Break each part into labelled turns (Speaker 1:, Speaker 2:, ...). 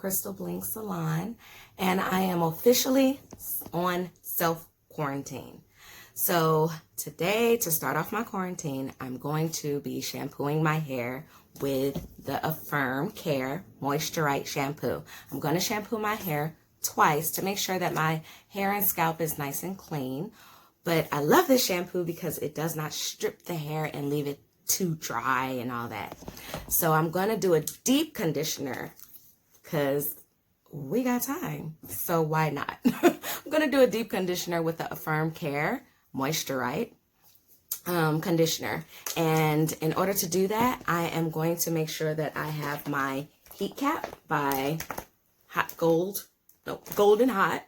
Speaker 1: Crystal Blings Salon, and I am officially on self-quarantine. So today, to start off my quarantine, I'm going to be shampooing my hair with the Affirm Care Moisture-Right shampoo. I'm going to shampoo my hair twice to make sure that my hair and scalp is nice and clean. But I love this shampoo because it does not strip the hair and leave it too dry and all that. So I'm going to do a deep conditioner because we got time. So why not? I'm going to do a deep conditioner with the Affirm Care Moisture-Right conditioner. And in order to do that, I am going to make sure that I have my heat cap by Golden Hot.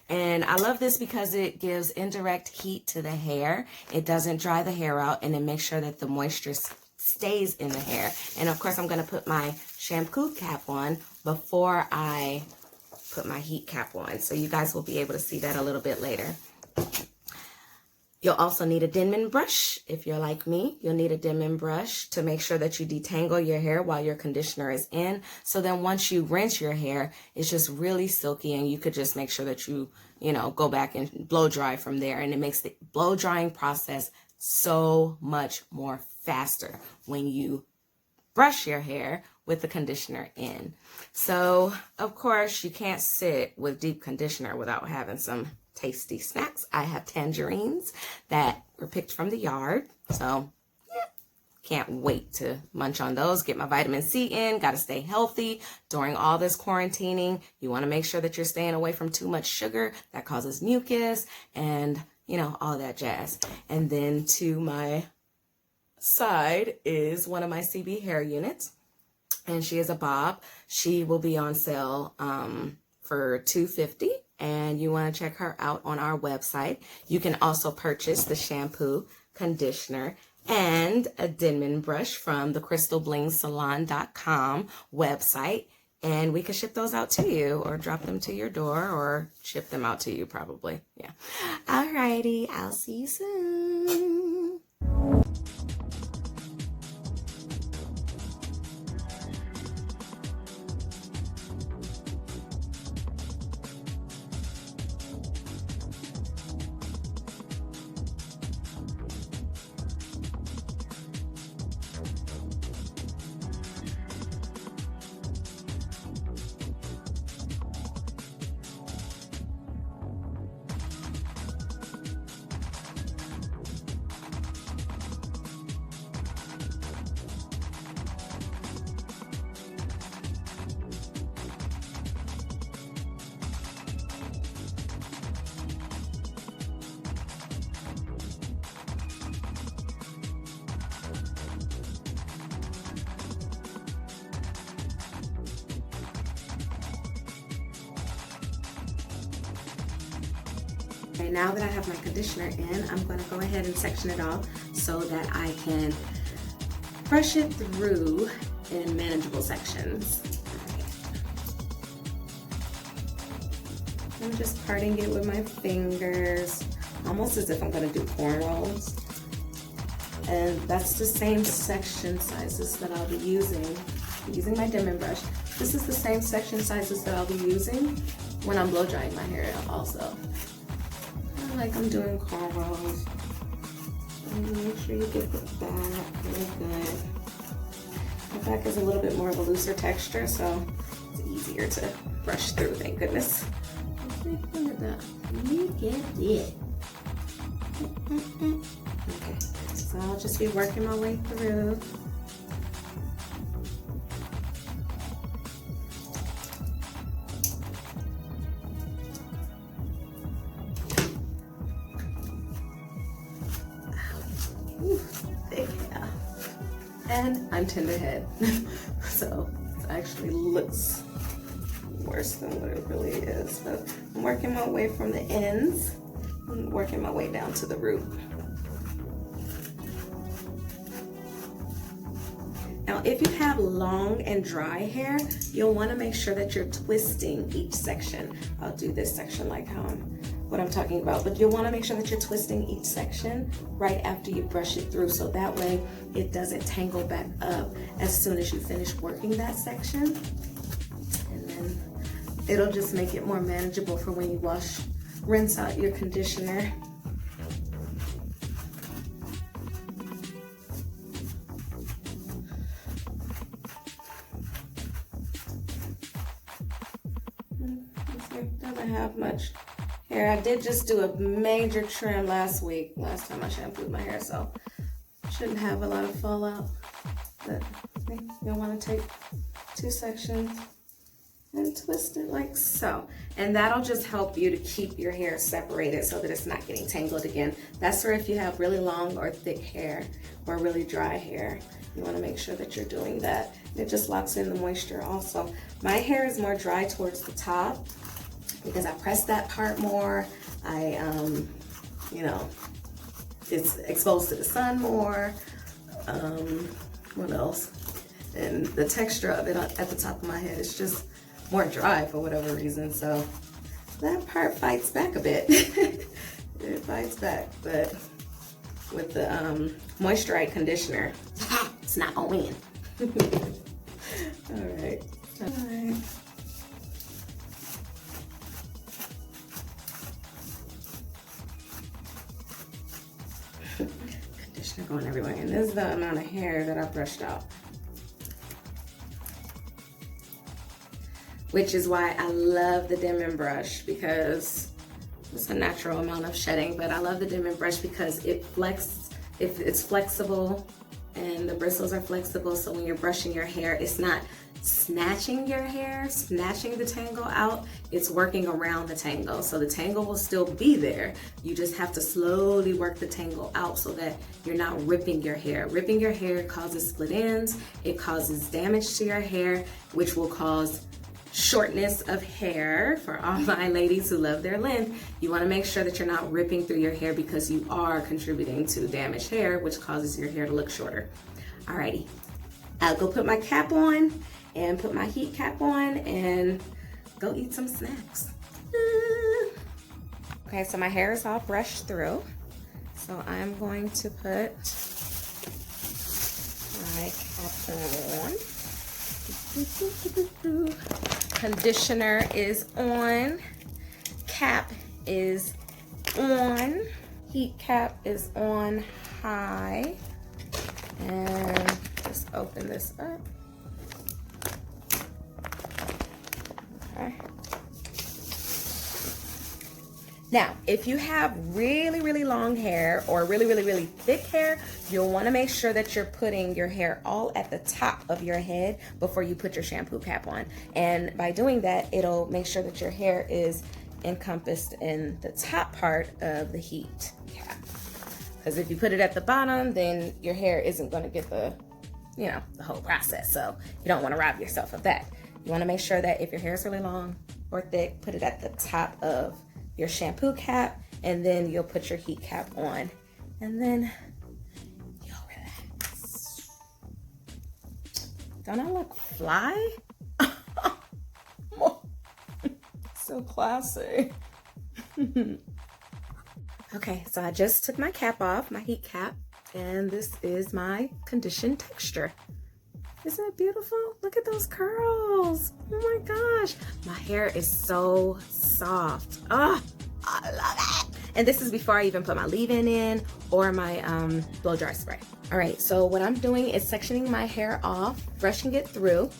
Speaker 1: And I love this because it gives indirect heat to the hair. It doesn't dry the hair out, and it makes sure that the moisture stays in the hair. And of course, I'm going to put my shampoo cap on before I put my heat cap on. So you guys will be able to see that a little bit later. You'll also need a Denman brush. If you're like me, you'll need a Denman brush to make sure that you detangle your hair while your conditioner is in. So then once you rinse your hair, it's just really silky, and you could just make sure that you go back and blow dry from there. And it makes the blow drying process so much more faster when you brush your hair with the conditioner in. So of course, you can't sit with deep conditioner without having some tasty snacks. I have tangerines that were picked from the yard, so yeah, can't wait to munch on those, get my vitamin C in. Got to stay healthy during all this quarantining. You want to make sure that you're staying away from too much sugar that causes mucus and all that jazz. And then to my side is one of my CB hair units, and she is a bob. She will be on sale for $250. And you want to check her out on our website. You can also purchase the shampoo, conditioner, and a Denman brush from the crystalblingssalon.com website. And we can ship those out to you, or drop them to your door, or ship them out to you probably. Yeah. Alrighty, I'll see you soon. Okay, now that I have my conditioner in, I'm going to go ahead and section it off so that I can brush it through in manageable sections. I'm just parting it with my fingers, almost as if I'm going to do cornrows. And that's the same section sizes that I'll be using. I'm using my Denman brush. This is the same section sizes that I'll be using when I'm blow drying my hair also. Like I'm doing cornrows. Make sure you get the back really good. The back is a little bit more of a looser texture, so it's easier to brush through, thank goodness. Look at that. Look at it. Okay, so I'll just be working my way through. And I'm tender head, so it actually looks worse than what it really is. But I'm working my way from the ends and working my way down to the root. Now, if you have long and dry hair, you'll want to make sure that you're twisting each section. I'll do this section like what I'm talking about, but you'll want to make sure that you're twisting each section right after you brush it through, so that way it doesn't tangle back up as soon as you finish working that section. And then It'll just make it more manageable for when you rinse out your conditioner. Doesn't have much hair. I did just do a major trim last time I shampooed my hair, so shouldn't have a lot of fallout. But you'll want to take 2 sections and twist it like so. And that'll just help you to keep your hair separated so that it's not getting tangled again. That's where if you have really long or thick hair or really dry hair, you want to make sure that you're doing that. It just locks in the moisture also. My hair is more dry towards the top because I press that part more. You know, it's exposed to the sun more. What else? And the texture of it at the top of my head is just more dry for whatever reason. So that part fights back a bit. It fights back, but with the moisturized conditioner, it's not gonna win. All right. Conditioner going everywhere, and this is the amount of hair that I brushed out. Which is why I love the Denman brush, because it's a natural amount of shedding, but I love the Denman brush because it's flexible and the bristles are flexible, so when you're brushing your hair, it's not snatching your hair, snatching the tangle out, it's working around the tangle. So the tangle will still be there. You just have to slowly work the tangle out so that you're not ripping your hair. Ripping your hair causes split ends, it causes damage to your hair, which will cause shortness of hair. For all my ladies who love their length, you want to make sure that you're not ripping through your hair because you are contributing to damaged hair, which causes your hair to look shorter. Alrighty, I'll go put my cap on and put my heat cap on and go eat some snacks. Okay, so my hair is all brushed through, so I'm going to put my cap on. Conditioner is on, cap is on, heat cap is on high, and just open this up. Okay. Now, if you have really long hair or really thick hair, you'll want to make sure that you're putting your hair all at the top of your head before you put your shampoo cap on. And by doing that, it'll make sure that your hair is encompassed in the top part of the heat cap. Because if you put it at the bottom, then your hair isn't going to get the whole process. So you don't want to rob yourself of that. You want to make sure that if your hair is really long or thick, put it at the top of your shampoo cap, and then you'll put your heat cap on, and then you'll relax. Don't I look fly? So classy. Okay, so I just took my cap off, my heat cap, and this is my conditioned texture. Isn't it beautiful? Look at those curls. Oh my gosh. My hair is so soft. Oh, I love it. And this is before I even put my leave-in in or my blow dry spray. All right, so what I'm doing is sectioning my hair off, brushing it through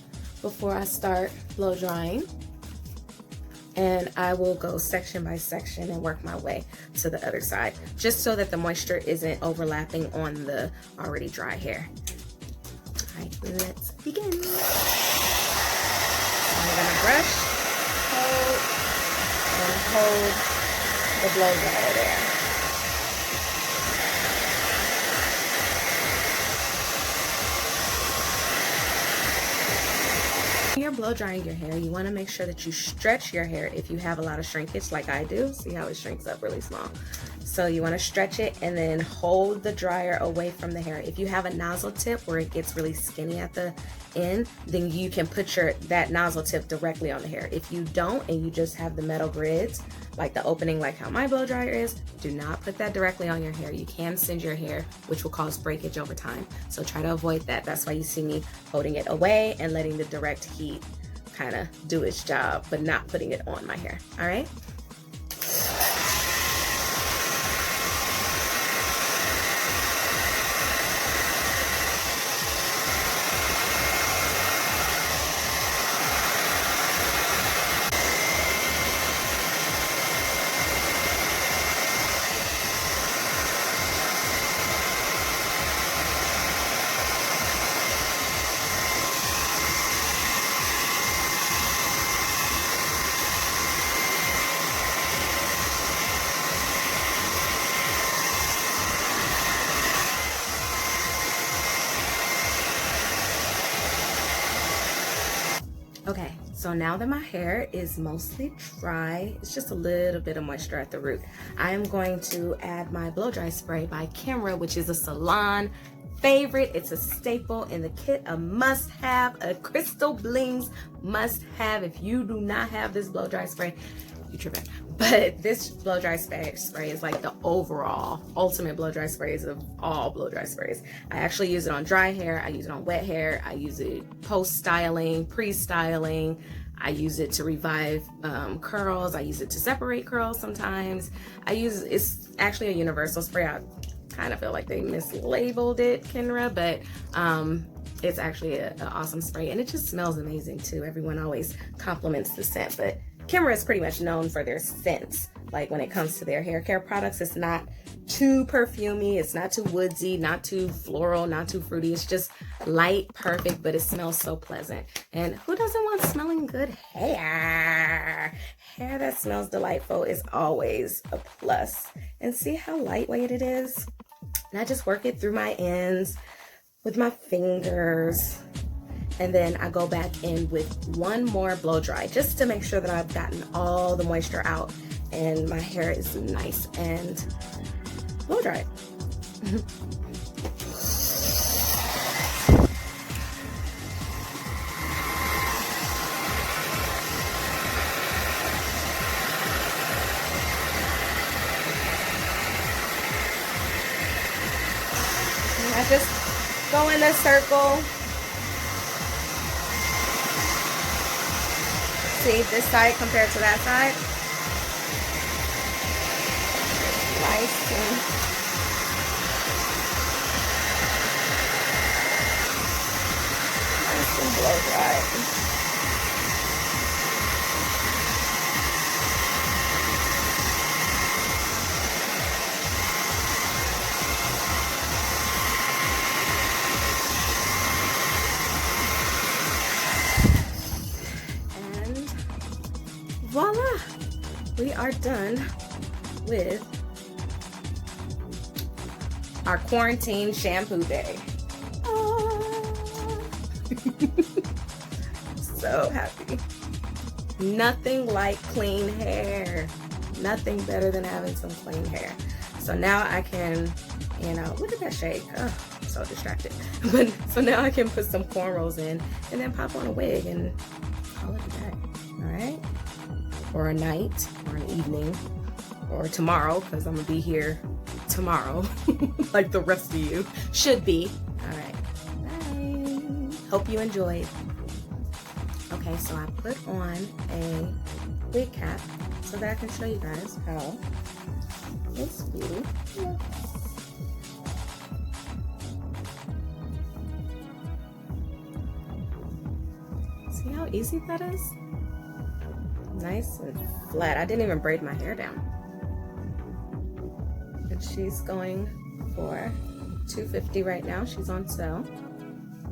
Speaker 1: before I start blow drying. And I will go section by section and work my way to the other side, just so that the moisture isn't overlapping on the already dry hair. All right, let's begin. I'm gonna brush, hold the blow dryer there. When you're blow drying your hair, you want to make sure that you stretch your hair if you have a lot of shrinkage like I do. See how it shrinks up really small? So you want to stretch it and then hold the dryer away from the hair. If you have a nozzle tip where it gets really skinny at the end, then you can put that nozzle tip directly on the hair. If you don't and you just have the metal grids, like the opening like how my blow dryer is, do not put that directly on your hair. You can singe your hair, which will cause breakage over time. So try to avoid that. That's why you see me holding it away and letting the direct heat kind of do its job, but not putting it on my hair. All right. Okay, so now that my hair is mostly dry, it's just a little bit of moisture at the root, I am going to add my blow dry spray by Camera, which is a salon favorite. It's a staple in the kit, a must have, a Crystal Blings must have. If you do not have this blow dry spray, you tripping. But this blow dry spray is like the overall ultimate blow dry sprays of all blow dry sprays. I actually use it on dry hair, I use it on wet hair, I use it post styling, pre-styling, I use it to revive curls, I use it to separate curls sometimes. It's actually a universal spray. I kind of feel like they mislabeled it, Kenra, but it's actually an awesome spray, and it just smells amazing too. Everyone always compliments the scent, but Camera is pretty much known for their scents. Like when it comes to their hair care products, it's not too perfumey, it's not too woodsy, not too floral, not too fruity. It's just light, perfect, but it smells so pleasant. And who doesn't want smelling good hair? Hair that smells delightful is always a plus. And see how lightweight it is? And I just work it through my ends with my fingers. And then I go back in with one more blow dry just to make sure that I've gotten all the moisture out and my hair is nice and blow dried. And I just go in a circle. See this side compared to that side. Nice and blow dry. Voila, we are done with our quarantine shampoo day. So happy. Nothing like clean hair. Nothing better than having some clean hair. So now I can, look at that shake. Oh, I'm so distracted. But so now I can put some cornrows in and then pop on a wig and call it a day. All right. Or a night, or an evening, or tomorrow, because I'm gonna be here tomorrow, like the rest of you should be. All right, bye. Hope you enjoyed. Okay, so I put on a wig cap so that I can show you guys how this beauty looks. See how easy that is? Nice and flat. I didn't even braid my hair down. And she's going for $250 right now. She's on sale.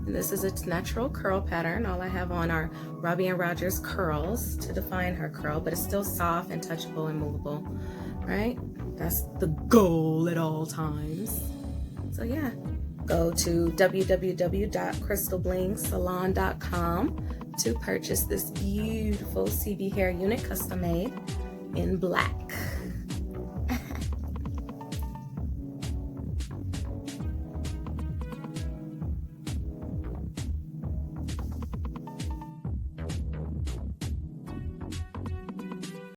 Speaker 1: And this is its natural curl pattern. All I have on are Robbie and Rogers curls to define her curl, but it's still soft and touchable and movable, right? That's the goal at all times. So yeah, go to www.crystalblingssalon.com to purchase this beautiful CB hair unit, custom made in black.